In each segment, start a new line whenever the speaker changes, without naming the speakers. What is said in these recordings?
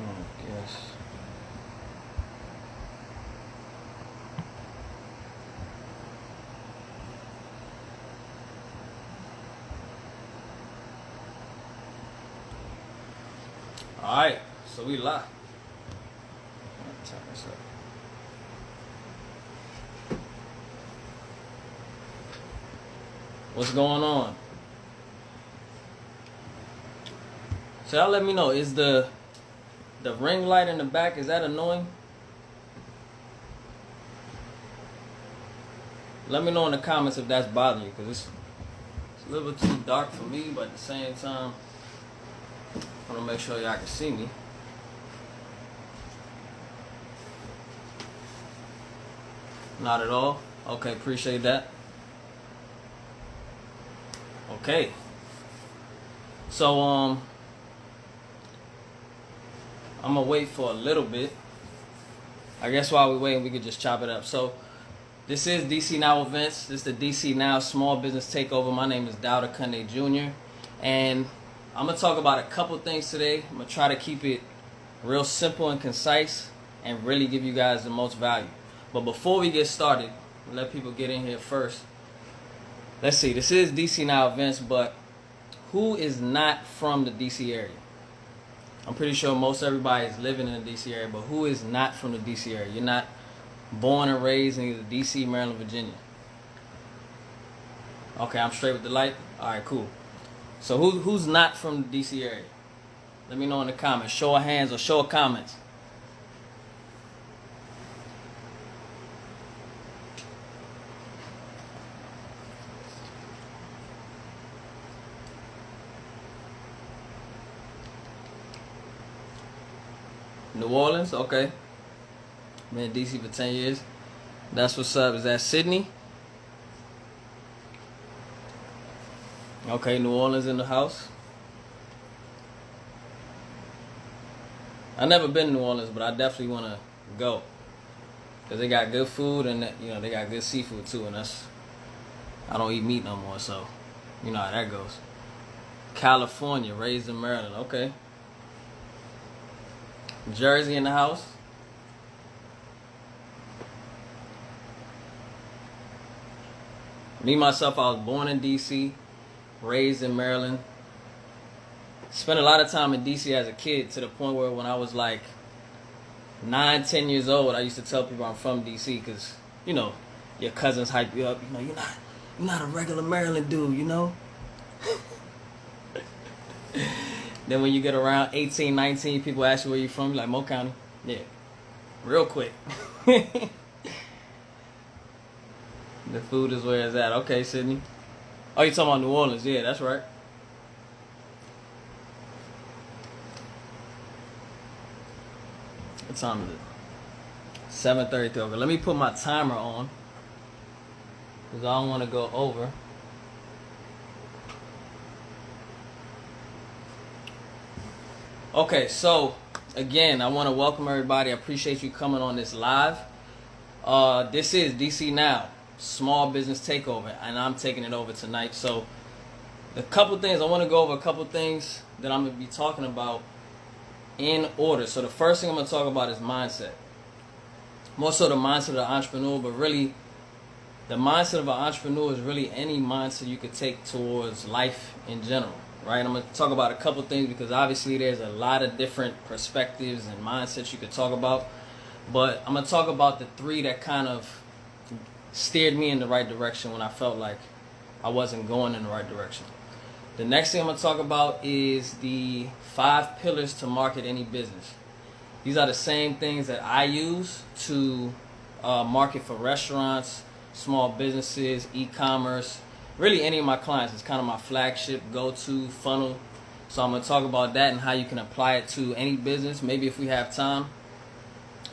Yes. All right, so we live. Turn this up. What's going on? So y'all let me know, is the ring light in the back, is that annoying? Let me know in the comments if that's bothering you, because it's a little bit too dark for me, but at the same time, I want to make sure y'all can see me. Not at all? Okay, appreciate that. Okay. So, I'm going to wait for a little bit. I guess while we wait, we could just chop it up. So, this is DC Now Events. This is the DC Now Small Business Takeover. My name is Dauda Kondeh Jr. And I'm going to talk about a couple things today. I'm going to try to keep it real simple and concise and really give you guys the most value. But before we get started, let people get in here first. Let's see. This is DC Now Events, but who is not from the DC area? I'm pretty sure most everybody is living in the DC area, but who is not from the DC area? You're not born and raised in either DC, Maryland, Virginia. Okay, I'm straight with the light. All right, cool. So who's not from the DC area? Let me know in the comments. Show of hands or show of comments. New Orleans, okay. Been in DC for 10 years. That's what's up. Is that Sydney? Okay, New Orleans in the house. I've never been to New Orleans, but I definitely want to go. Because they got good food and, they got good seafood too. And I don't eat meat no more, so you know how that goes. California, raised in Maryland, okay. Jersey in the house. Me, myself, I was born in D.C., raised in Maryland. Spent a lot of time in D.C. as a kid to the point where when I was like 9, 10 years old, I used to tell people I'm from D.C. because, your cousins hype you up. You're not a regular Maryland dude, Then when you get around 18, 19, people ask you where you're from. You're like, Mo County. Yeah. Real quick. The food is where it's at. Okay, Sydney. Oh, you talking about New Orleans. Yeah, that's right. What time is it? 7:33. Okay, let me put my timer on, because I don't want to go over. Okay, so again, I want to welcome everybody. I appreciate you coming on this live. This is DC Now Small Business Takeover, and I'm taking it over tonight. So the couple things I want to go over, a couple things that I'm going to be talking about in order. So the first thing I'm going to talk about is mindset. More so the mindset of the entrepreneur, but really the mindset of an entrepreneur is really any mindset you could take towards life in general. Right, I'm going to talk about a couple things because obviously there's a lot of different perspectives and mindsets you could talk about. But I'm going to talk about the 3 that kind of steered me in the right direction when I felt like I wasn't going in the right direction. The next thing I'm going to talk about is the 5 pillars to market any business. These are the same things that I use to market for restaurants, small businesses, e-commerce. Really any of my clients. It's kind of my flagship go-to funnel. So I'm going to talk about that and how you can apply it to any business. Maybe if we have time,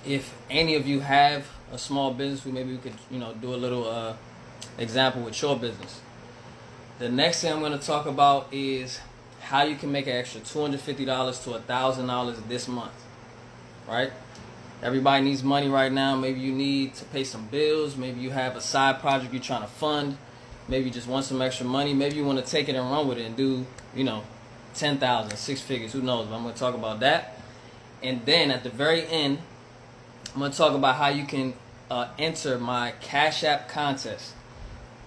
if any of you have a small business, maybe we could do a little example with your business. The next thing I'm going to talk about is how you can make an extra $250 to $1,000 this month. Right? Everybody needs money right now. Maybe you need to pay some bills. Maybe you have a side project you're trying to fund. Maybe you just want some extra money. Maybe you want to take it and run with it and do, 10,000, 6 figures. Who knows? But I'm going to talk about that. And then at the very end, I'm going to talk about how you can enter my Cash App contest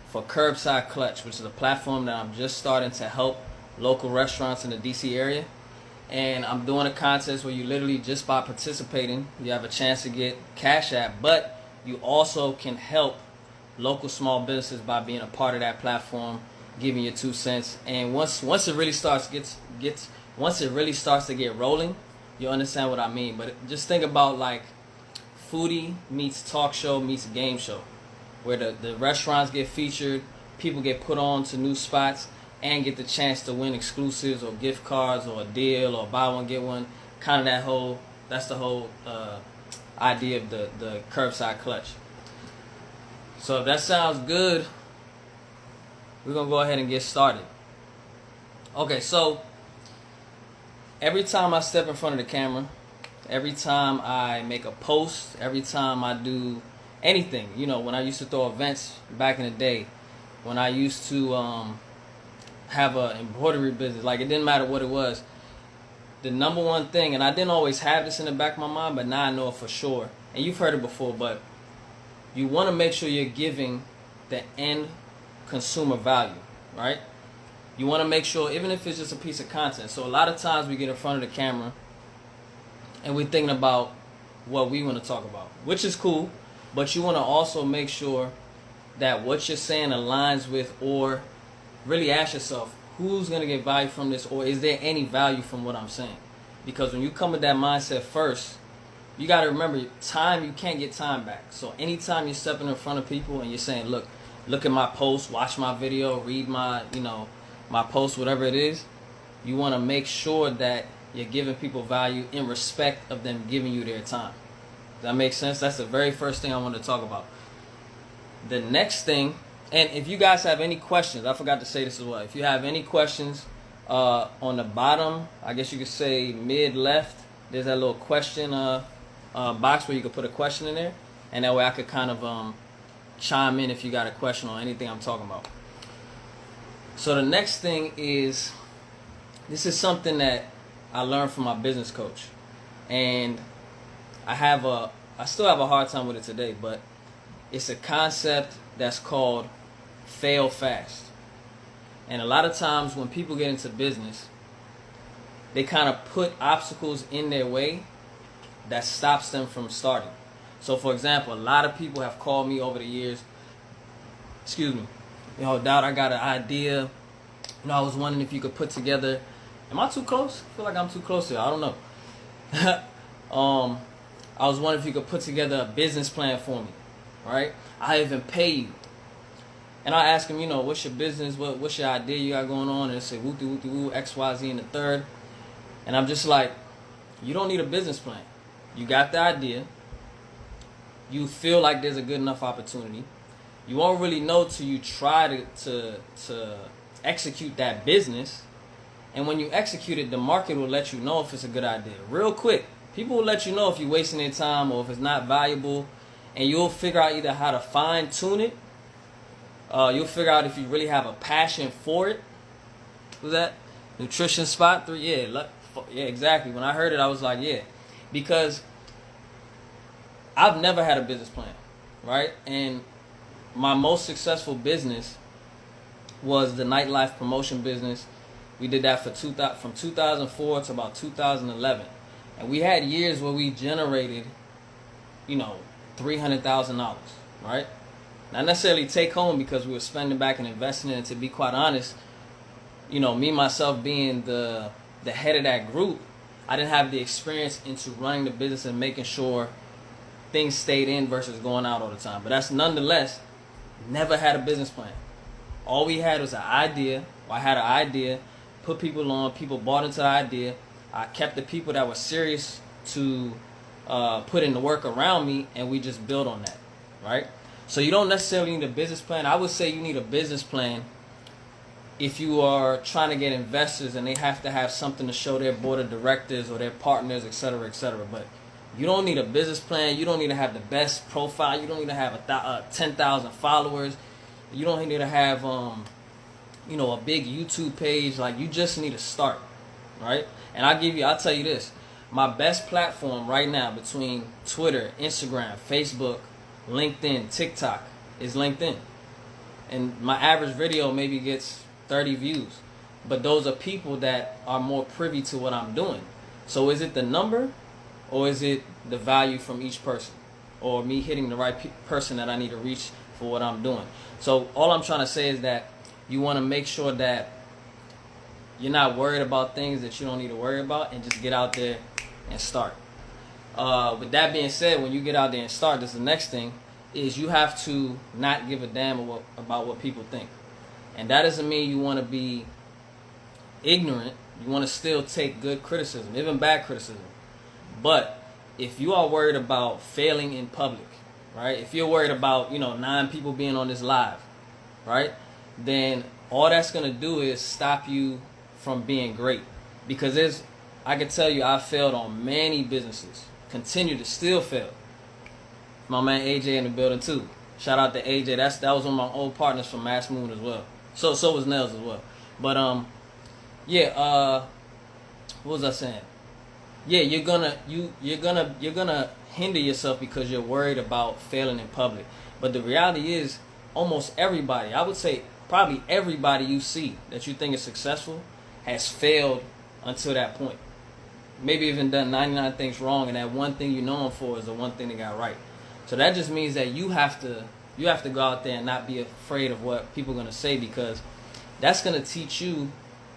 for Curbside Clutch, which is a platform that I'm just starting to help local restaurants in the DC area. And I'm doing a contest where you literally, just by participating, you have a chance to get Cash App, but you also can help local small businesses by being a part of that platform, giving your 2 cents. And once it really starts to get rolling, you understand what I mean. But just think about like foodie meets talk show meets game show, where the restaurants get featured, people get put on to new spots, and get the chance to win exclusives or gift cards or a deal or buy one get one. Kind of that's the whole idea of the Curbside Clutch. So if that sounds good, we're gonna go ahead and get started. Okay, so every time I step in front of the camera, every time I make a post, every time I do anything, when I used to throw events back in the day, when I used to have an embroidery business, like it didn't matter what it was, the number one thing, and I didn't always have this in the back of my mind, but now I know it for sure, and you've heard it before, but you want to make sure you're giving the end consumer value, right? You want to make sure, even if it's just a piece of content. So a lot of times we get in front of the camera and we're thinking about what we want to talk about, which is cool, but you want to also make sure that what you're saying aligns with, or really ask yourself, who's going to get value from this, or is there any value from what I'm saying? Because when you come with that mindset first, you got to remember, time, you can't get time back. So anytime you're stepping in front of people and you're saying, look at my post, watch my video, read my, my post, whatever it is, you want to make sure that you're giving people value in respect of them giving you their time. Does that make sense? That's the very first thing I want to talk about. The next thing, and if you guys have any questions, I forgot to say this as well. If you have any questions, on the bottom, I guess you could say mid left, there's that little question box where you could put a question in there, and that way I could kind of chime in if you got a question on anything I'm talking about. So the next thing is, this is something that I learned from my business coach, and I still have a hard time with it today, but it's a concept that's called fail fast. And a lot of times when people get into business, they kind of put obstacles in their way that stops them from starting. So for example, a lot of people have called me over the years, Dauda, I got an idea. I was wondering if you could put together, am I too close? I feel like I'm too close here. I don't know. I was wondering if you could put together a business plan for me, right? I even pay you. And I ask them, what's your business? What's your idea you got going on? And they say, woo, X, Y, Z, and the third. And I'm just like, you don't need a business plan. You got the idea. You feel like there's a good enough opportunity. You won't really know till you try to execute that business. And when you execute it, the market will let you know if it's a good idea. Real quick. People will let you know if you're wasting their time or if it's not valuable. And you'll figure out either how to fine tune it. You'll figure out if you really have a passion for it. What's that? Nutrition spot 3? Yeah, exactly. When I heard it, I was like, yeah. Because I've never had a business plan, right? And my most successful business was the nightlife promotion business. We did that from 2004 to about 2011. And we had years where we generated, $300,000, right? Not necessarily take home because we were spending back and investing in it. To be quite honest, me myself being the head of that group, I didn't have the experience into running the business and making sure things stayed in versus going out all the time. But that's nonetheless, never had a business plan. All we had was an idea. I had an idea, put people on, people bought into the idea. I kept the people that were serious to put in the work around me, and we just built on that, right? So you don't necessarily need a business plan. I would say you need a business plan if you are trying to get investors and they have to have something to show their board of directors or their partners, et cetera, et cetera. But you don't need a business plan. You don't need to have the best profile. You don't need to have 10,000 followers. You don't need to have a big YouTube page. Like, you just need to start, right? And I'll tell you this. my best platform right now between Twitter, Instagram, Facebook, LinkedIn, TikTok is LinkedIn. And my average video maybe gets 30 views. But those are people that are more privy to what I'm doing. So is it the number, or is it the value from each person, or me hitting the right person that I need to reach for what I'm doing? So all I'm trying to say is that you want to make sure that you're not worried about things that you don't need to worry about, and just get out there and start. With that being said, when you get out there and start, this is the next thing, is you have to not give a damn about what people think. And that doesn't mean you want to be ignorant. You want to still take good criticism, even bad criticism. But if you are worried about failing in public, right? If you're worried about, 9 people being on this live, right? Then all that's going to do is stop you from being great. Because I can tell you, I failed on many businesses. Continue to still fail. My man AJ in the building too. Shout out to AJ. That was one of my old partners from Mass Moon as well. So was Nels as well. But what was I saying? Yeah, you're gonna hinder yourself because you're worried about failing in public. But the reality is, almost everybody, I would say probably everybody you see that you think is successful has failed until that point. Maybe even done 99 things wrong, and that one thing you know them for is the one thing they got right. So that just means that you have to go out there and not be afraid of what people are going to say, because that's going to teach you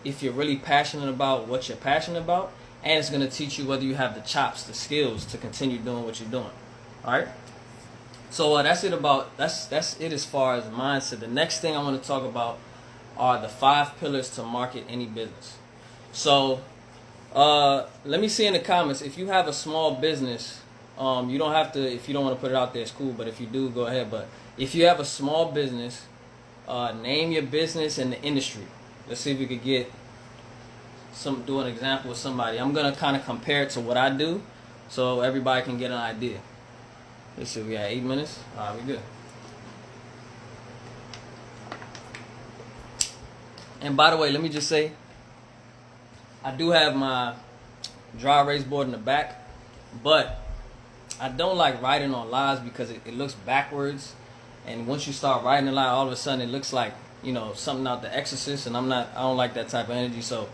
if you're really passionate about what you're passionate about, and it's going to teach you whether you have the chops, the skills to continue doing what you're doing. All right? So that's it as far as mindset. The next thing I want to talk about are the 5 pillars to market any business. So let me see in the comments, if you have a small business, you don't have to, if you don't want to put it out there, it's cool, but if you do, go ahead. But if you have a small business, name your business and the industry. Let's see if we could do an example with somebody. I'm going to kind of compare it to what I do so everybody can get an idea. Let's see, we got 8 minutes. All right, we good. And by the way, let me just say, I do have my dry erase board in the back, but I don't like writing on lives because it looks backwards. And once you start writing a lie, all of a sudden it looks like, something out The Exorcist, and I don't like that type of energy. So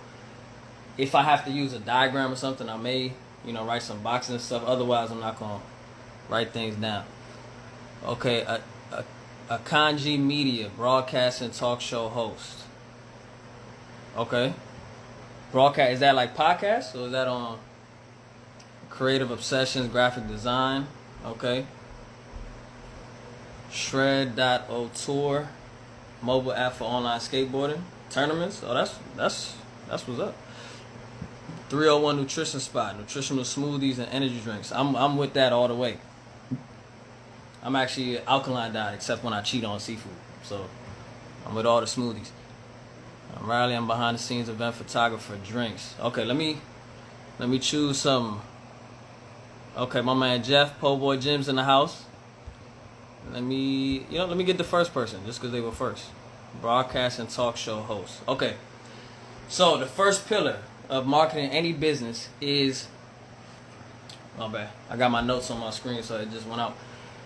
if I have to use a diagram or something, I may, write some boxes and stuff. Otherwise, I'm not going to write things down. Okay, a Kanji Media, broadcast and talk show host. Okay. Broadcast, is that like podcast, or is that on Creative Obsessions, graphic design? Okay. Shred.o tour, mobile app for online skateboarding tournaments. Oh, that's what's up. 301 nutrition spot, nutritional smoothies and energy drinks. I'm with that all the way. I'm actually alkaline diet, except when I cheat on seafood. So I'm with all the smoothies. Riley, I'm behind the scenes event photographer, drinks. Okay, let me choose some. Okay, my man Jeff, Po Boy Jim's in the house. Let me get the first person, just because they were first. Broadcast and talk show host. Okay, so the first pillar of marketing any business is, oh bad, I got my notes on my screen, so it just went out.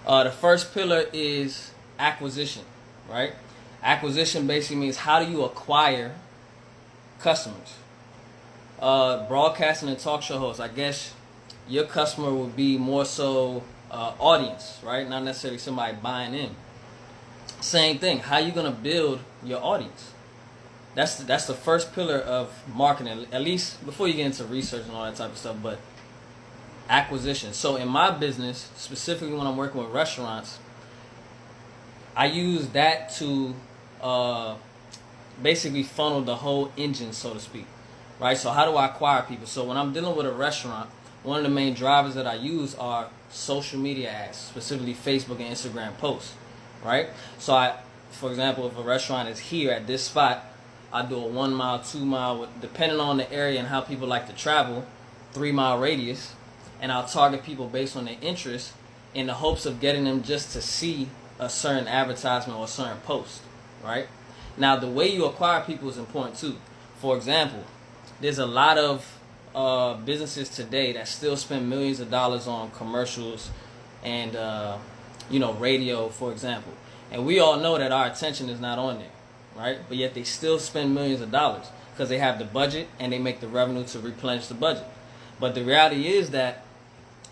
The first pillar is acquisition, right? Acquisition basically means, how do you acquire customers? Broadcasting and talk show host, I guess your customer would be more so audience, right? Not necessarily somebody buying in. Same thing. How you gonna build your audience? That's the first pillar of marketing, at least before you get into research and all that type of stuff. But acquisition. So in my business, specifically when I'm working with restaurants, I use that to basically funnel the whole engine, so to speak, right? So how do I acquire people? So when I'm dealing with a restaurant, one of the main drivers that I use are social media ads, specifically Facebook and Instagram posts, right? So for example, if a restaurant is here at this spot, I do a 1 mile, 2 mile, depending on the area and how people like to travel, 3 mile radius, and I'll target people based on their interests in the hopes of getting them just to see a certain advertisement or a certain post, right? Now, the way you acquire people is important too. For example, there's a lot of businesses today that still spend millions of dollars on commercials and radio, for example. And we all know that our attention is not on there, right? But yet they still spend millions of dollars because they have the budget and they make the revenue to replenish the budget. But the reality is that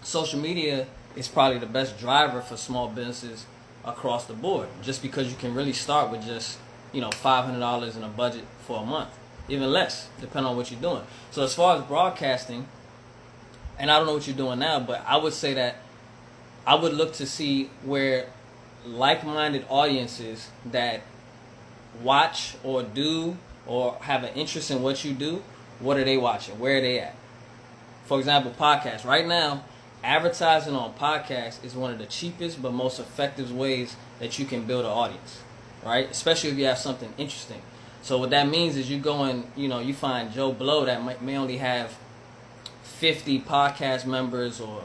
social media is probably the best driver for small businesses across the board, just because you can really start with just $500 in a budget for a month, even less, depending on what you're doing. So as far as broadcasting, and I don't know what you're doing now, but I would say that I would look to see where like-minded audiences that watch or do or have an interest in what you do, what are they watching? Where are they at? For example, podcasts. Right now, advertising on podcasts is one of the cheapest but most effective ways that you can build an audience, right? Especially if you have something interesting. So what that means is you go and, you find Joe Blow that may only have 50 podcast members or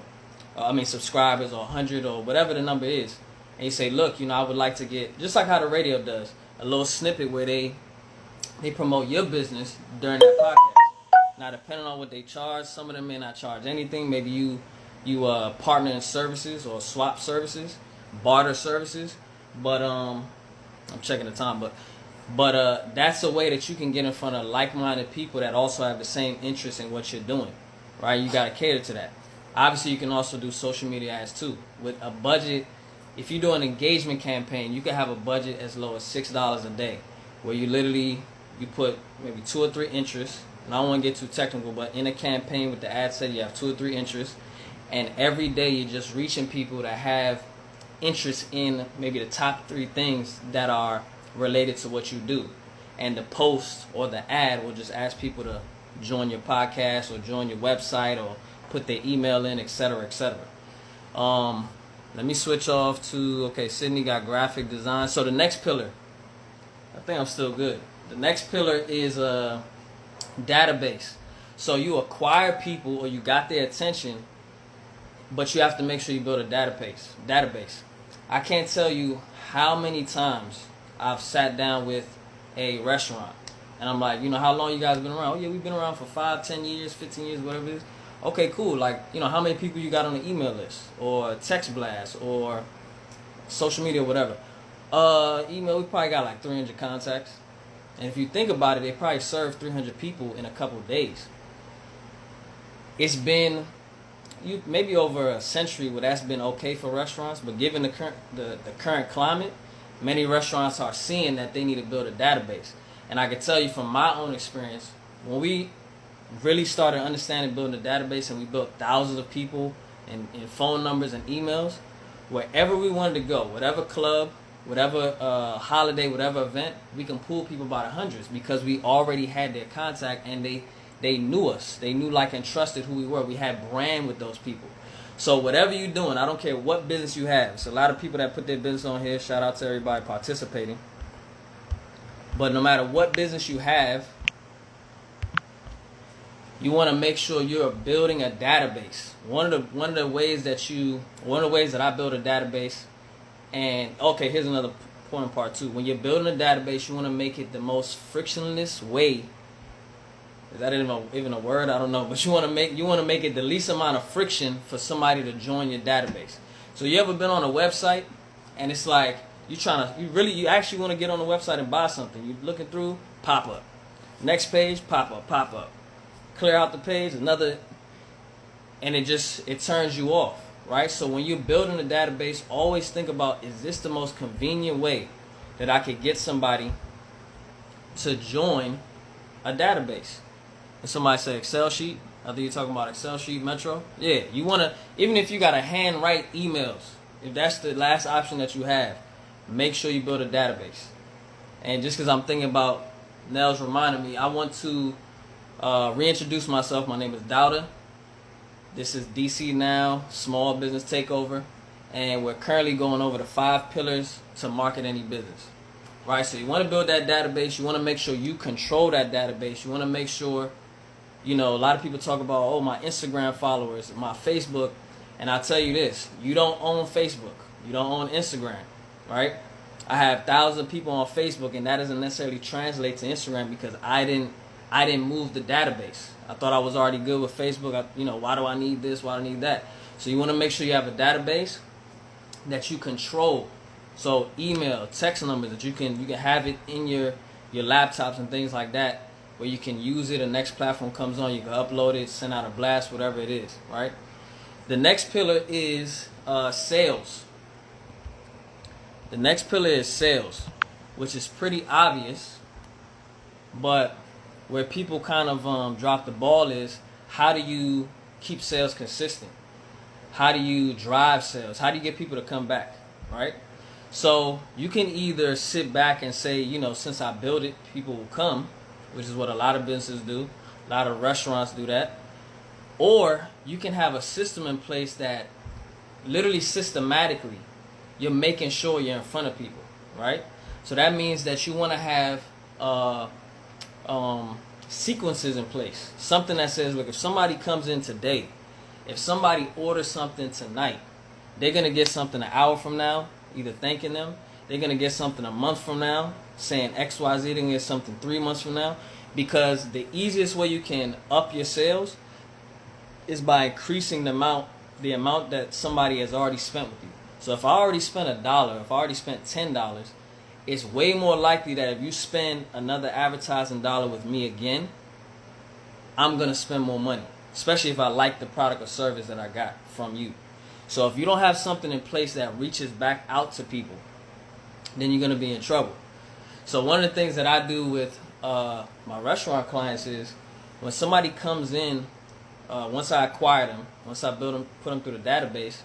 subscribers, or 100 or whatever the number is. And you say, look, I would like to get, just like how the radio does, a little snippet where they promote your business during that podcast. Now, depending on what they charge, some of them may not charge anything. Maybe you partner in services or swap services, barter services. But I'm checking the time. But that's a way that you can get in front of like-minded people that also have the same interest in what you're doing, right? You got to cater to that. Obviously, you can also do social media ads too. With a budget, if you do an engagement campaign, you can have a budget as low as $6 a day, where you put maybe 2 or 3 interests. And I don't want to get too technical, but in a campaign with the ad set, you have 2 or 3 interests. And every day you're just reaching people that have interest in maybe the top 3 things that are related to what you do. And the post or the ad will just ask people to join your podcast or join your website or put their email in, etc., etc. Let me switch off to, Sydney got graphic design. So the next pillar, I think I'm still good. The next pillar is database. So you acquire people or you got their attention, but you have to make sure you build a database. I can't tell you how many times I've sat down with a restaurant and I'm like, how long you guys been around? Oh yeah, we've been around for 5, 10 years, 15 years, whatever it is. Okay, cool. Like, how many people you got on the email list or text blast or social media or whatever. Email, we probably got like 300 contacts. And if you think about it, they probably served 300 people in a couple of days. It's been maybe over a century where that's been okay for restaurants, but given the current climate, many restaurants are seeing that they need to build a database. And I can tell you from my own experience, when we really started understanding building a database and we built thousands of people and phone numbers and emails, wherever we wanted to go, whatever club, whatever holiday, whatever event, we can pull people by the hundreds because we already had their contact and they knew us. They knew, like, and trusted who we were. We had brand with those people. So whatever you're doing, I don't care what business you have. It's a lot of people that put their business on here. Shout out to everybody participating. But no matter what business you have, you want to make sure you're building a database. One of the ways that I build a database, and here's another important part too. When you're building a database, you want to make it the most frictionless way. Is that even a word? I don't know, but you want to make it the least amount of friction for somebody to join your database. So you ever been on a website and it's like you actually want to get on the website and buy something. You're looking through, pop up. Next page, pop up. Clear out the page, another, and it turns you off, right? So when you're building a database, always think about, is this the most convenient way that I could get somebody to join a database? And somebody say Excel sheet. I think you're talking about Excel sheet, Metro. Yeah, you want to, even if you got to hand write emails, if that's the last option that you have, make sure you build a database. And just because I'm thinking about, Nels reminded me, I want to reintroduce myself. My name is Dauda. This is DC Now Small Business Takeover, and we're currently going over the 5 pillars to market any business. Right, so you want to build that database. You want to make sure you control that database. You want to make sure, a lot of people talk about, my Instagram followers, my Facebook, and I'll tell you this: you don't own Facebook, you don't own Instagram, right? I have thousands of people on Facebook, and that doesn't necessarily translate to Instagram because I didn't I didn't move the database. I thought I was already good with Facebook. Why do I need this? Why do I need that? So you want to make sure you have a database that you control. So email, text numbers that you can have it in your laptops and things like that, where you can use it. The next platform comes on, you can upload it, send out a blast, whatever it is, right? The next pillar is sales. The next pillar is sales, which is pretty obvious, but where people kind of drop the ball is, how do you keep sales consistent? How do you drive sales? How do you get people to come back, right? So you can either sit back and say, since I build it, people will come, which is what a lot of businesses do. A lot of restaurants do that. Or you can have a system in place that literally systematically you're making sure you're in front of people, right? So that means that you want to have sequences in place. Something that says, look, if somebody comes in today, if somebody orders something tonight, they're going to get something an hour from now, either thanking them. They're going to get something a month from now, saying XYZ. They're going to get something 3 months from now. Because the easiest way you can up your sales is by increasing the amount that somebody has already spent with you. So if I already spent $1, if I already spent $10, it's way more likely that if you spend another advertising dollar with me again, I'm going to spend more money, especially if I like the product or service that I got from you. So if you don't have something in place that reaches back out to people, then you're going to be in trouble. So one of the things that I do with my restaurant clients is, when somebody comes in, once I acquire them, once I build them, put them through the database,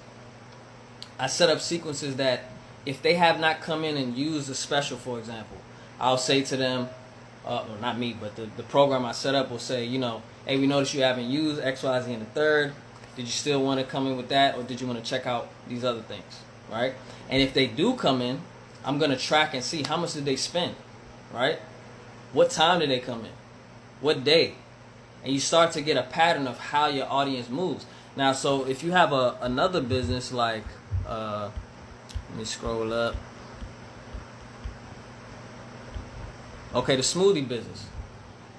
I set up sequences that if they have not come in and used a special, for example, I'll say to them, well, not me, but the program I set up will say, hey, we noticed you haven't used XYZ in the third. Did you still want to come in with that, or did you want to check out these other things, right? And if they do come in, I'm going to track and see how much did they spend, right? What time did they come in? What day? And you start to get a pattern of how your audience moves. Now, so if you have another business like, let me scroll up. Okay, the smoothie business.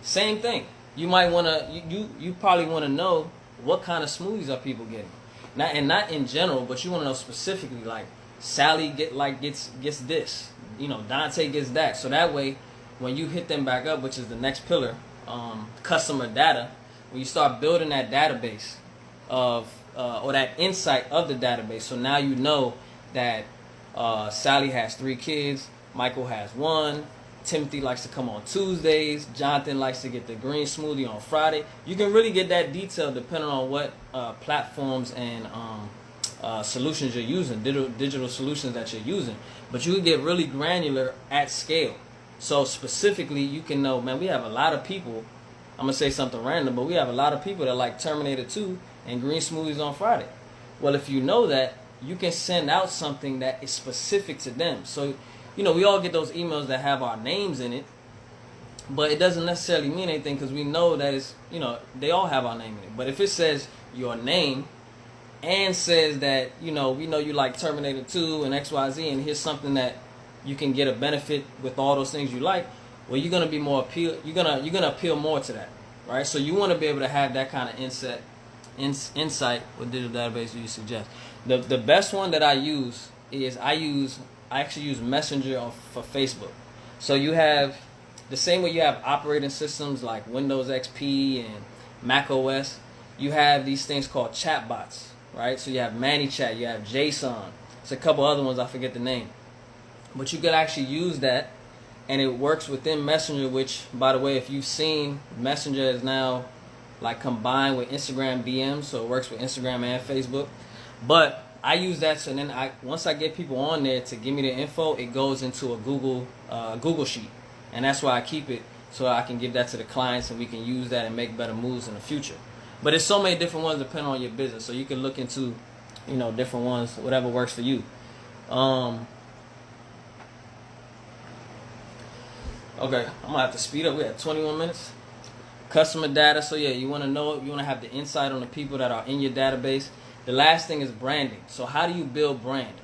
Same thing. You might want to, you probably want to know what kind of smoothies are people getting. Not in general, but you want to know specifically, like Sally gets this. Dante gets that. So that way, when you hit them back up, which is the next pillar, customer data, when you start building that database of or that insight of the database, so now you know that Sally has 3 kids, Michael has 1, Timothy likes to come on Tuesdays, Jonathan likes to get the green smoothie on Friday. You can really get that detail depending on what platforms and solutions you're using, digital solutions that you're using. But you can get really granular at scale. So specifically, you can know, man, we have a lot of people, I'm going to say something random, but we have a lot of people that like Terminator 2 and green smoothies on Friday. Well, if you know that, you can send out something that is specific to them. So, we all get those emails that have our names in it, but it doesn't necessarily mean anything because we know that it's, they all have our name in it. But if it says your name and says that, we know you like Terminator 2 and XYZ, and here's something that you can get a benefit with all those things you like, well, you're gonna be more appeal. You're gonna appeal more to that, right? So you want to be able to have that kind of insight with digital database you suggest. The best one that I use is I actually use Messenger for Facebook. So you have the same way you have operating systems like Windows XP and Mac OS. You have these things called chatbots, right? So you have ManyChat, you have JSON. It's a couple other ones, I forget the name. But you can actually use that, and it works within Messenger, which, by the way, if you've seen, Messenger is now like combined with Instagram DMs, so it works with Instagram and Facebook. But I use that, so then once I get people on there to give me the info, it goes into a Google Sheet, and that's why I keep it, so I can give that to the clients, and we can use that and make better moves in the future. But there's so many different ones depending on your business, so you can look into, different ones, whatever works for you. Okay, I'm gonna have to speed up. We're at 21 minutes. Customer data. So yeah, you want to know, you want to have the insight on the people that are in your database. The last thing is branding. So how do you build brand?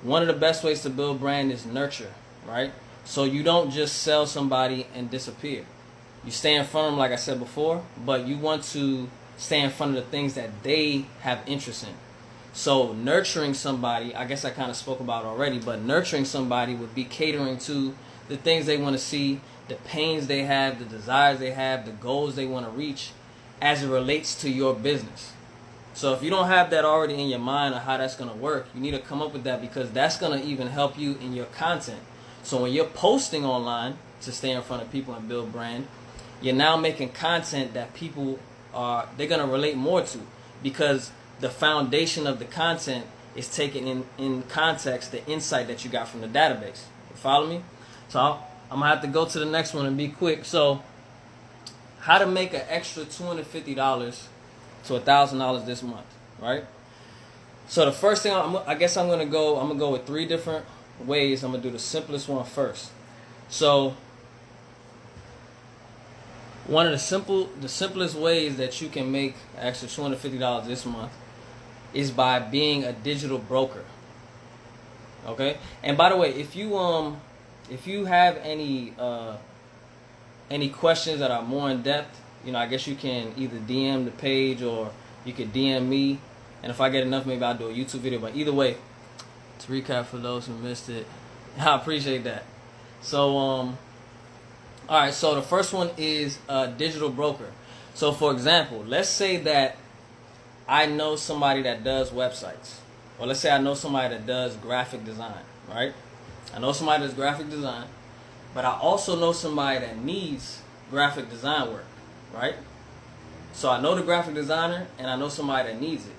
One of the best ways to build brand is nurture, right? So you don't just sell somebody and disappear. You stay in front of them, like I said before, but you want to stay in front of the things that they have interest in. So nurturing somebody, I guess I kind of spoke about already, but nurturing somebody would be catering to the things they want to see, the pains they have, the desires they have, the goals they want to reach as it relates to your business. So if you don't have that already in your mind of how that's going to work, you need to come up with that, because that's going to even help you in your content. So when you're posting online to stay in front of people and build brand, you're now making content that people they're going to relate more to, because the foundation of the content is taking in context the insight that you got from the database. You follow me? So I'm going to have to go to the next one and be quick. So how to make an extra $250 to $1,000 this month, right? So the first thing, I guess I'm gonna go with 3 different ways. I'm gonna do the simplest one first. So one of the simplest ways that you can make an extra $250 this month is by being a digital broker. Okay? And by the way, if you have any questions that are more in depth, I guess you can either DM the page or you could DM me. And if I get enough, maybe I'll do a YouTube video. But either way, to recap for those who missed it, I appreciate that. So, all right. So the first one is a digital broker. So for example, let's say that I know somebody that does websites. Or let's say I know somebody that does graphic design, right? I know somebody that does graphic design, but I also know somebody that needs graphic design work. Right? So I know the graphic designer and I know somebody that needs it.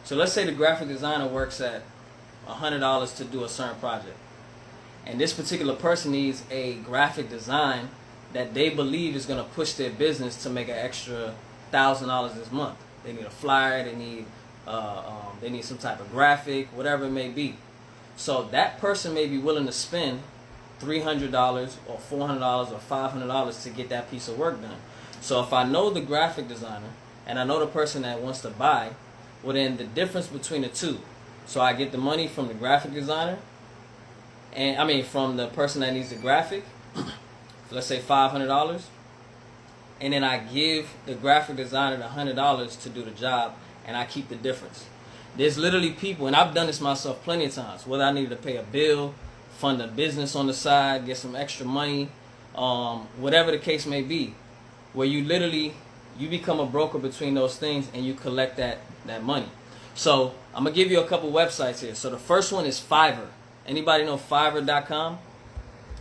So let's say the graphic designer works at $100 to do a certain project. And this particular person needs a graphic design that they believe is going to push their business to make an extra $1,000 this month. They need a flyer, they need some type of graphic, whatever it may be. So that person may be willing to spend $300 or $400 or $500 to get that piece of work done. So if I know the graphic designer and I know the person that wants to buy, well then the difference between the two. So I get the money from the graphic designer, and from the person that needs the graphic, let's say $500, and then I give the graphic designer the $100 to do the job, and I keep the difference. There's literally people, and I've done this myself plenty of times, whether I needed to pay a bill, fund a business on the side, get some extra money, whatever the case may be, where you become a broker between those things and you collect that money. So I'm going to give you a couple websites here. So the first one is Fiverr. Anybody know Fiverr.com?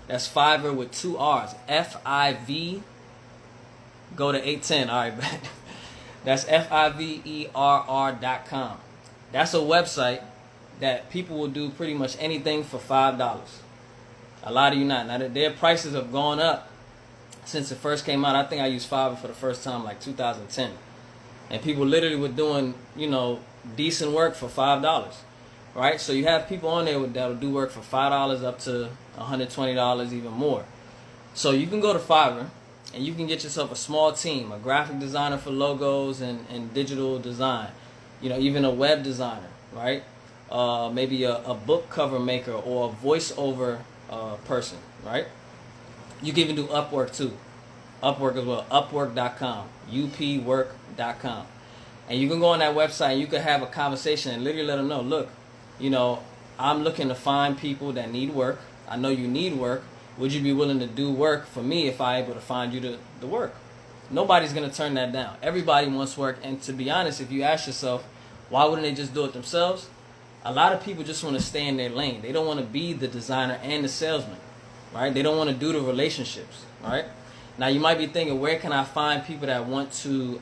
That's Fiverr with 2 R's. F-I-V. Go to 810. All right. That's Fiverr.com. That's a website that people will do pretty much anything for $5. A lot of you not. Now their prices have gone up since it first came out. I think I used Fiverr for the first time like 2010. And people literally were doing, decent work for $5. Right? So you have people on there that'll do work for $5 up to $120, even more. So you can go to Fiverr and you can get yourself a small team, a graphic designer for logos and digital design, even a web designer, right? Maybe a book cover maker or a voiceover person, right? You can even do Upwork too. Upwork as well. Upwork.com. upwork.com. And you can go on that website and you can have a conversation and literally let them know, look, I'm looking to find people that need work. I know you need work. Would you be willing to do work for me if I'm able to find you the work? Nobody's going to turn that down. Everybody wants work. And to be honest, if you ask yourself, why wouldn't they just do it themselves? A lot of people just want to stay in their lane. They don't want to be the designer and the salesman. Right? They don't want to do the relationships, right? Now you might be thinking, where can I find people that want to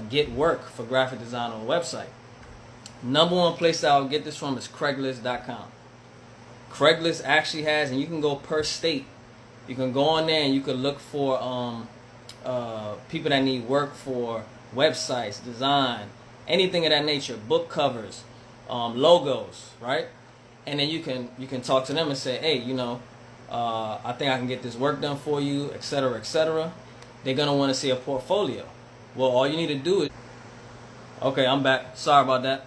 get work for graphic design on a website? Number one place that I'll get this from is Craigslist.com. Craigslist actually has, and you can go per state. You can go on there and you can look for people that need work for websites, design, anything of that nature, book covers, logos, right? And then you can talk to them and say, hey, I think I can get this work done for you, etc., etc. They're going to want to see a portfolio. Well, all you need to do is... Okay, I'm back. Sorry about that.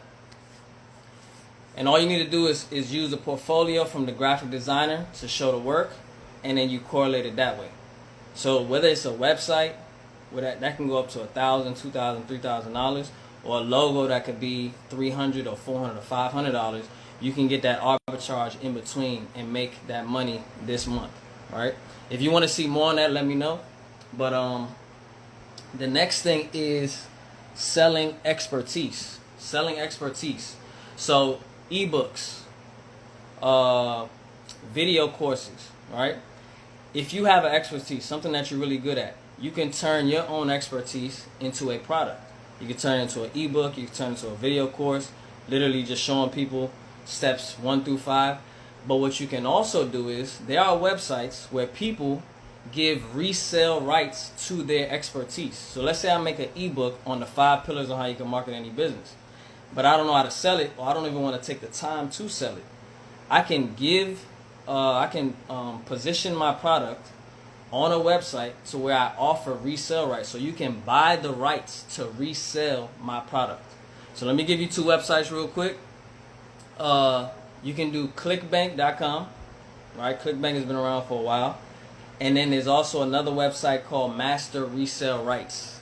And all you need to do is use a portfolio from the graphic designer to show the work, and then you correlate it that way. So whether it's a website, where that can go up to $1,000, $2,000, $3,000, or a logo that could be $300 or $400 or $500. You can get that arbitrage in between and make that money this month, right? If you want to see more on that, let me know. But the next thing is selling expertise. Selling expertise. So ebooks, video courses, right? If you have an expertise, something that you're really good at, you can turn your own expertise into a product. You can turn it into an ebook, you can turn it into a video course, literally just showing people steps 1 through 5. But what you can also do is, there are websites where people give resale rights to their expertise. So let's say I make an ebook on the 5 pillars on how you can market any business, but I don't know how to sell it, or I don't even want to take the time to sell it. I can position my product on a website to where I offer resale rights. So you can buy the rights to resell my product. So let me give you 2 websites real quick. You can do clickbank.com, right? Clickbank has been around for a while. And then there's also another website called Master Resale Rights.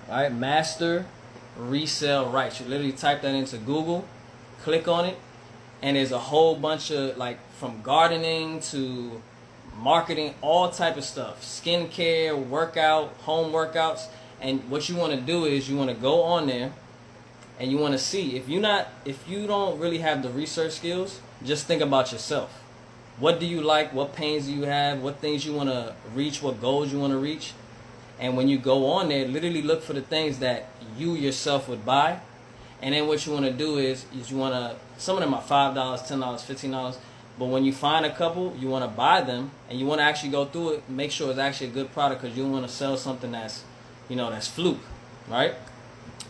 All right, Master Resale Rights. You literally type that into Google, click on it, and there's a whole bunch of, like, from gardening to marketing, all type of stuff. Skincare, workout, home workouts. And what you want to do is you want to go on there and you want to see, if you don't really have the research skills, just think about yourself. What do you like? What pains do you have? What things you want to reach? What goals you want to reach? And when you go on there, literally look for the things that you yourself would buy. And then what you want to do is you want to, some of them are $5, $10, $15. But when you find a couple, you want to buy them, and you want to actually go through it, make sure it's actually a good product, because you don't want to sell something that's, that's fluke, right?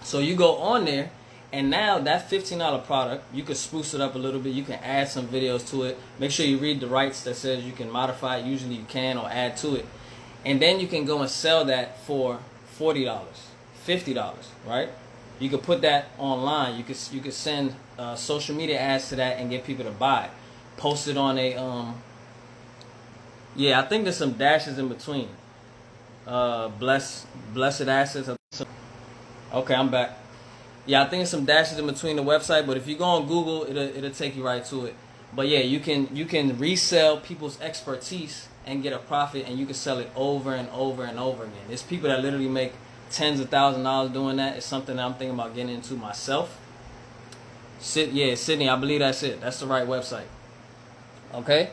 So you go on there, and now that $15 product, you can spruce it up a little bit. You can add some videos to it. Make sure you read the rights that says you can modify it. Usually you can, or add to it. And then you can go and sell that for $40, $50, right? You could put that online. You could send social media ads to that and get people to buy it. Post it on a I think there's some dashes in between. Blessed assets. Okay, I'm back. Yeah, I think there's some dashes in between the website, but if you go on Google, it'll take you right to it. But yeah, you can resell people's expertise and get a profit, and you can sell it over and over and over again. There's people that literally make tens of thousands of dollars doing that. It's something that I'm thinking about getting into myself. Sydney, I believe that's it. That's the right website. Okay?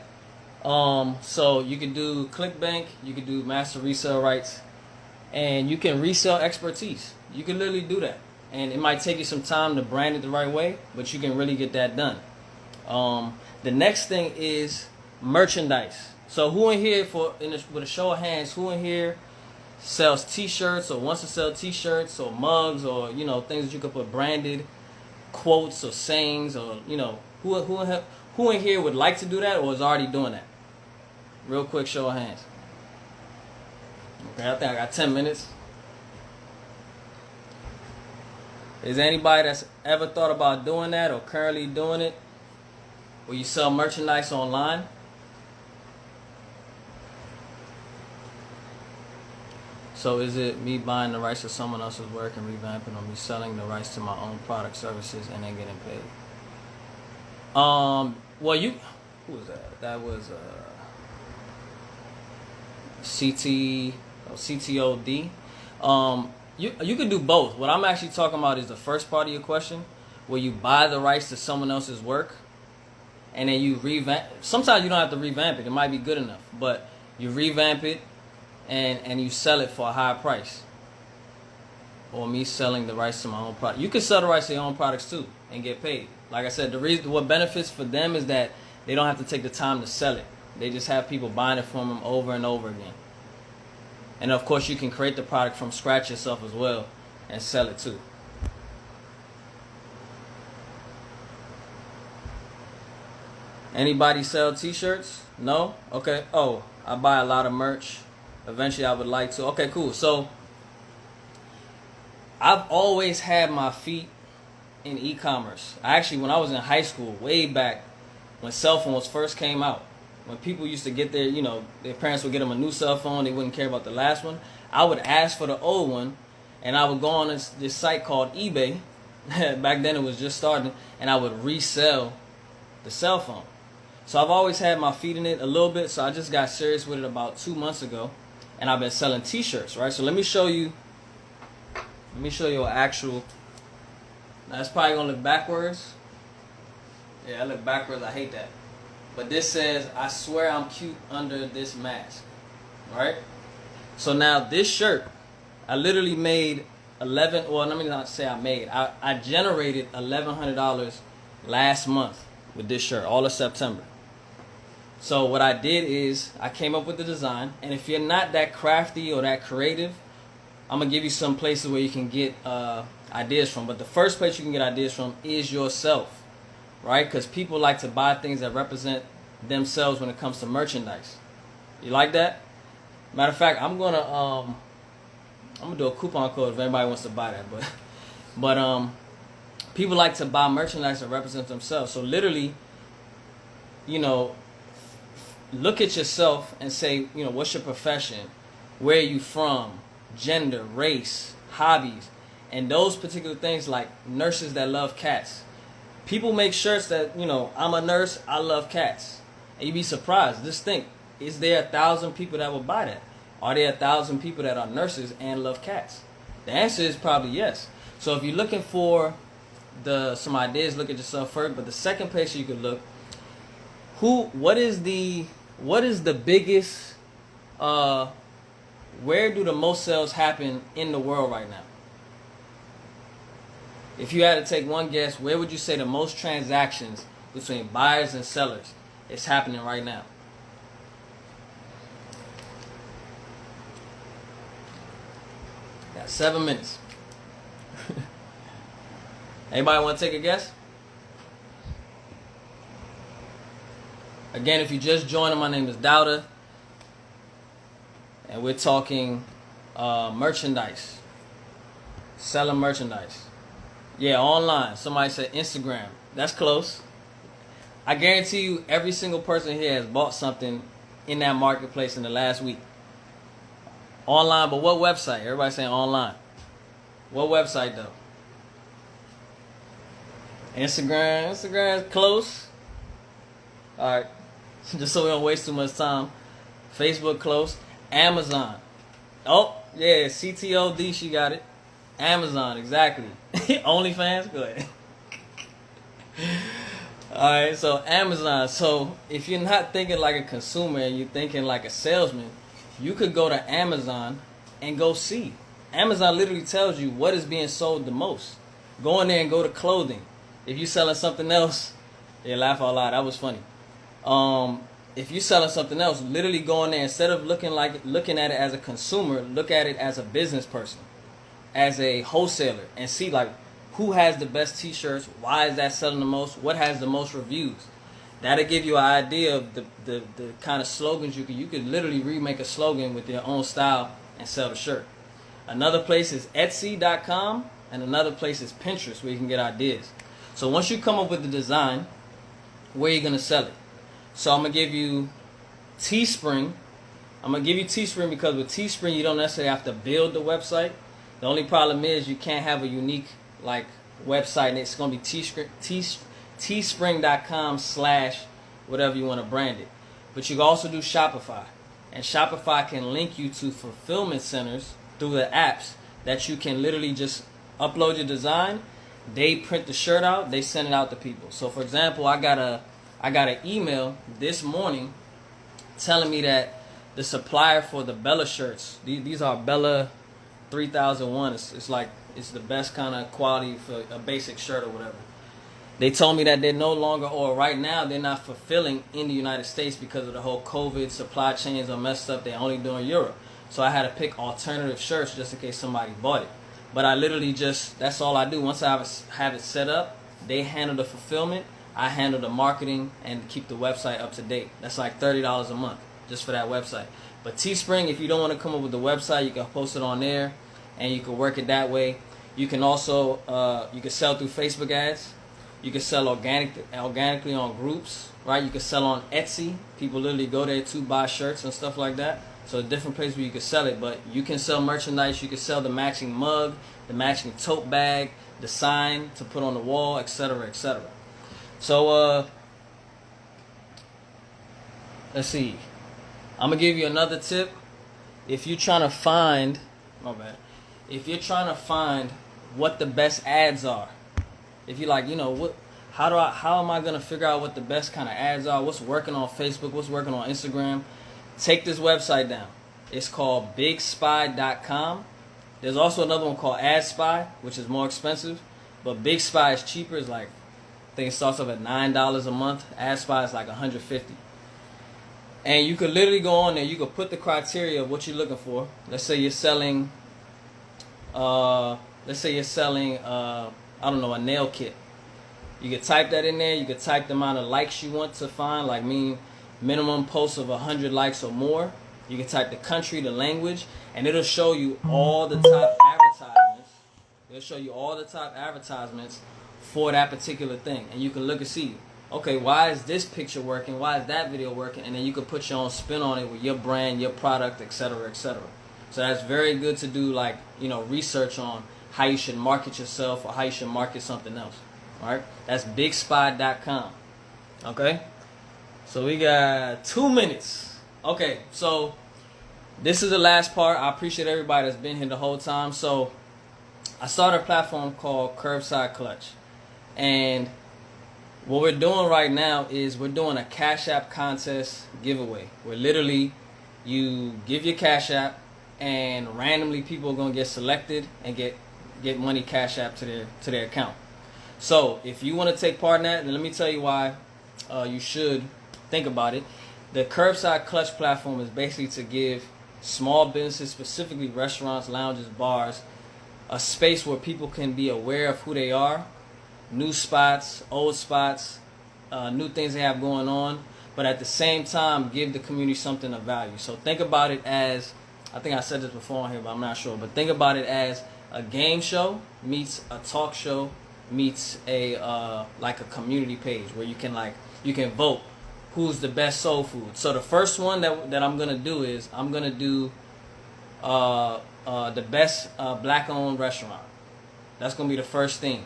So you can do ClickBank, you can do Master Resale Rights, and you can resell expertise. You can literally do that. And it might take you some time to brand it the right way, but you can really get that done. The next thing is merchandise. So who in here, with a show of hands, who in here sells t-shirts or wants to sell t-shirts or mugs, or things that you could put branded quotes or sayings, or who in here would like to do that or is already doing that? Real quick show of hands. Okay, I think I got 10 minutes. Is there anybody that's ever thought about doing that or currently doing it, where you sell merchandise online? So is it me buying the rights to someone else's work and revamping, or me selling the rights to my own product, services, and then getting paid? Who was that? That was CTOD. You could do both. What I'm actually talking about is the first part of your question, where you buy the rights to someone else's work, and then you revamp. Sometimes you don't have to revamp it. It might be good enough, but you revamp it, and you sell it for a higher price. Or me selling the rights to my own product. You can sell the rights to your own products too and get paid. Like I said, what benefits for them is that they don't have to take the time to sell it. They just have people buying it from them over and over again. And of course, you can create the product from scratch yourself as well and sell it too. Anybody sell t-shirts? No? Okay. Oh, I buy a lot of merch. Eventually, I would like to. Okay, cool. So, I've always had my feet in e-commerce. Actually, when I was in high school, way back, when cell phones first came out, when people used to get their parents would get them a new cell phone, they wouldn't care about the last one. I would ask for the old one, and I would go on this site called eBay. Back then it was just starting, and I would resell the cell phone. So I've always had my feet in it a little bit, so I just got serious with it about 2 months ago, and I've been selling t-shirts, right? So let me show you an actual. Now it's probably gonna look backwards. Yeah, I look backwards, I hate that. But this says, I swear I'm cute under this mask, right? So now this shirt, I literally made let me not say I generated $1,100 last month with this shirt, all of September. So what I did is I came up with the design, and if you're not that crafty or that creative, I'm gonna give you some places where you can get ideas from. But the first place you can get ideas from is yourself, right? Because people like to buy things that represent themselves when it comes to merchandise. You like that? Matter of fact, I'm gonna do a coupon code if anybody wants to buy that. But people like to buy merchandise that represents themselves. So literally, look at yourself and say, what's your profession? Where are you from? Gender, race, hobbies, and those particular things, like nurses that love cats. People make shirts that, I'm a nurse, I love cats. And you'd be surprised. Just think, is there 1,000 people that will buy that? Are there 1,000 people that are nurses and love cats? The answer is probably yes. So if you're looking for some ideas, look at yourself first. But the second place you could look, what is the biggest, where do the most sales happen in the world right now? If you had to take one guess, where would you say the most transactions between buyers and sellers is happening right now? Got 7 minutes. Anybody want to take a guess? Again, if you just joined, my name is Dauda, and we're talking merchandise, selling merchandise. Yeah, online. Somebody said Instagram. That's close. I guarantee you every single person here has bought something in that marketplace in the last week. Online, but what website? Everybody's saying online. What website though? Instagram. Instagram's close. Alright. Just so we don't waste too much time. Facebook close. Amazon. Oh, yeah, CTOD, she got it. Amazon, exactly. OnlyFans, go ahead. Alright, so Amazon. So if you're not thinking like a consumer and you're thinking like a salesman, you could go to Amazon and go see. Amazon literally tells you what is being sold the most. Go in there and go to clothing. If you're selling something else, yeah, laugh out loud. That was funny. If you're selling something else, literally go in there, instead of looking at it as a consumer, look at it as a business person, as a wholesaler, and see like who has the best t-shirts, why is that selling the most, what has the most reviews. That'll give you an idea of the kind of slogans you could literally remake a slogan with your own style and sell the shirt. Another place is Etsy.com, and another place is Pinterest, where you can get ideas. So once you come up with the design, where are you gonna sell it? So I'm gonna give you Teespring. I'm gonna give you Teespring because with Teespring you don't necessarily have to build the website. The only problem is you can't have a unique like website, and it's gonna be teespring.com / whatever you want to brand it. But you can also do Shopify, and Shopify can link you to fulfillment centers through the apps that you can literally just upload your design. They print the shirt out, they send it out to people. So for example, I got an email this morning telling me that the supplier for the Bella shirts, these are Bella 3001. It's the best kind of quality for a basic shirt or whatever. They told me that they're no longer, or right now they're not fulfilling in the United States because of the whole COVID. Supply chains are messed up. They're only doing Europe. So I had to pick alternative shirts just in case somebody bought it. But I literally that's all I do. Once I have it set up, they handle the fulfillment. I handle the marketing and keep the website up to date. That's like $30 a month just for that website. But Teespring, if you don't want to come up with the website, you can post it on there and you can work it that way. You can also you can sell through Facebook ads. You can sell organically on groups, right? You can sell on Etsy. People literally go there to buy shirts and stuff like that. So different places where you can sell it, but you can sell merchandise. You can sell the matching mug, the matching tote bag, the sign to put on the wall, etc., etc. So let's see. I'm gonna give you another tip. If you're trying to find, if you're trying to find what the best ads are, if you're like, how am I gonna figure out what the best kind of ads are? What's working on Facebook? What's working on Instagram? Take this website down. It's called BigSpy.com. There's also another one called AdSpy, which is more expensive, but Big Spy is cheaper. It's like, I think it starts off at $9 a month. AdSpy is like $150. And you could literally go on there. You could put the criteria of what you're looking for. Let's say you're selling, I don't know, a nail kit. You could type that in there. You could type the amount of likes you want to find, like minimum posts of 100 likes or more. You can type the country, the language, and it'll show you all the top advertisements. It'll show you all the top advertisements for that particular thing. And you can look and see, okay, why is this picture working? Why is that video working? And then you can put your own spin on it with your brand, your product, etc., etc. So that's very good to do, like, research on how you should market yourself or how you should market something else. All right? That's BigSpy.com. Okay? So we got 2 minutes. Okay, so this is the last part. I appreciate everybody that's been here the whole time. So I started a platform called Curbside Clutch. And what we're doing right now is we're doing a Cash App contest giveaway. Where literally you give your Cash App and randomly people are going to get selected and get money Cash App to their account. So if you want to take part in that, then let me tell you why you should think about it. The Curbside Clutch platform is basically to give small businesses, specifically restaurants, lounges, bars, a space where people can be aware of who they are, new spots, old spots, new things they have going on, but at the same time give the community something of value. So think about it as, I think I said this before on here, but I'm not sure, but think about it as a game show meets a talk show meets a like a community page where you can vote who's the best soul food. So the first one that I'm gonna do is I'm gonna do the best black owned restaurant. That's gonna be the first thing.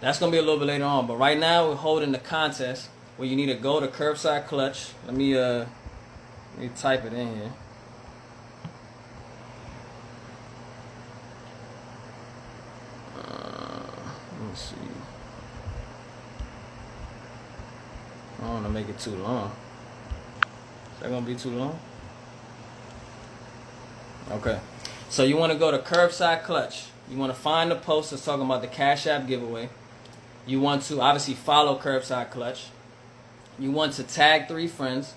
That's gonna be a little bit later on, but right now we're holding the contest where you need to go to Curbside Clutch. Let me type it in here. Let me see. I don't want to make it too long. Is that gonna be too long? Okay. So you want to go to Curbside Clutch. You want to find the post that's talking about the Cash App giveaway. You want to obviously follow Curbside Clutch. You want to tag 3 friends.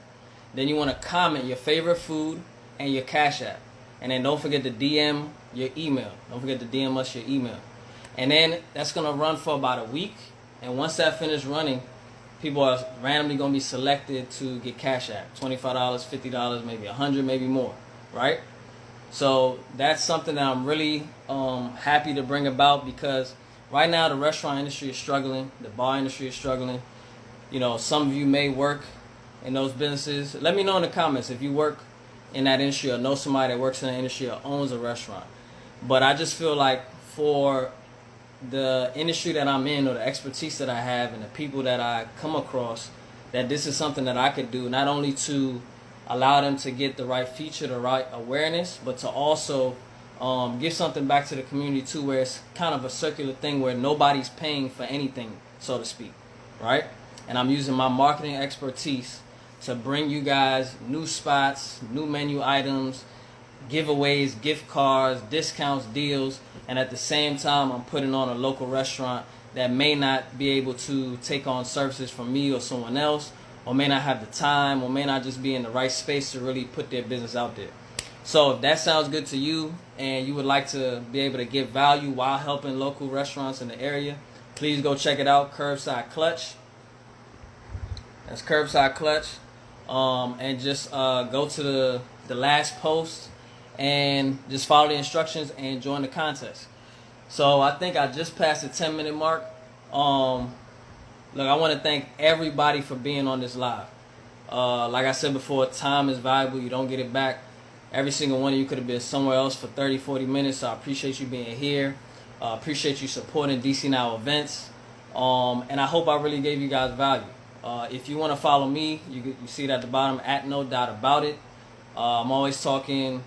Then you want to comment your favorite food and your Cash App. And then don't forget to DM your email. Don't forget to DM us your email. And then that's going to run for about a week. And once that finishes running, people are randomly going to be selected to get Cash App. $25, $50, maybe $100, maybe more. Right? So that's something that I'm really happy to bring about, because right now the restaurant industry is struggling. The bar industry is struggling. Some of you may work in those businesses. Let me know in the comments if you work in that industry or know somebody that works in the industry or owns a restaurant. But I just feel like for the industry that I'm in, or the expertise that I have and the people that I come across, that this is something that I could do, not only to allow them to get the right feature, the right awareness, but to also give something back to the community too, where it's kind of a circular thing where nobody's paying for anything, so to speak, right? And I'm using my marketing expertise to bring you guys new spots, new menu items, giveaways, gift cards, discounts, deals, and at the same time I'm putting on a local restaurant that may not be able to take on services from me or someone else, or may not have the time, or may not just be in the right space to really put their business out there. So if that sounds good to you and you would like to be able to give value while helping local restaurants in the area, please go check it out, Curbside Clutch. That's Curbside Clutch. And just go to the last post and just follow the instructions and join the contest. So I think I just passed the 10-minute mark. Look, I want to thank everybody for being on this live. Like I said before, time is valuable. You don't get it back. Every single one of you could have been somewhere else for 30, 40 minutes. So I appreciate you being here. Appreciate you supporting DC Now events. And I hope I really gave you guys value. If you want to follow me, you see it at the bottom, at No Doubt About It. I'm always talking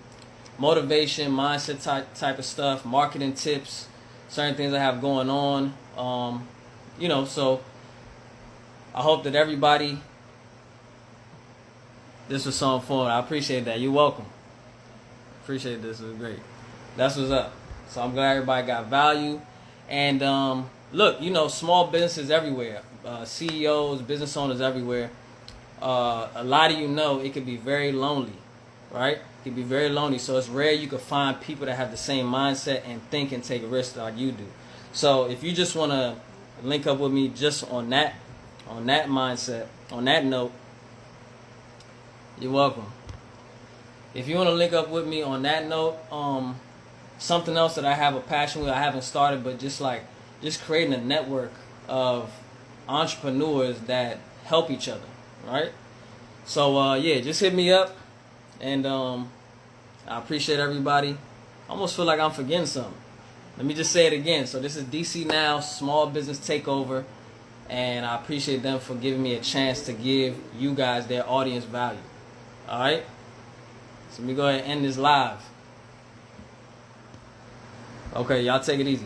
motivation, mindset type of stuff, marketing tips, certain things I have going on. So I hope that everybody, this was so fun. I appreciate that. You're welcome. Appreciate this. It was great. That's what's up. So I'm glad everybody got value. And look, small businesses everywhere, CEOs, business owners everywhere. A lot of it could be very lonely, right? It could be very lonely. So it's rare you could find people that have the same mindset and think and take risks like you do. So if you just want to link up with me just on that mindset, on that note, you're welcome. If you want to link up with me on that note, something else that I have a passion with, I haven't started, but just creating a network of entrepreneurs that help each other, right? So just hit me up, and I appreciate everybody. I almost feel like I'm forgetting something. Let me just say it again. So this is DC Now Small Business Takeover, and I appreciate them for giving me a chance to give you guys their audience value. All right? So let me go ahead and end this live. Okay, y'all take it easy.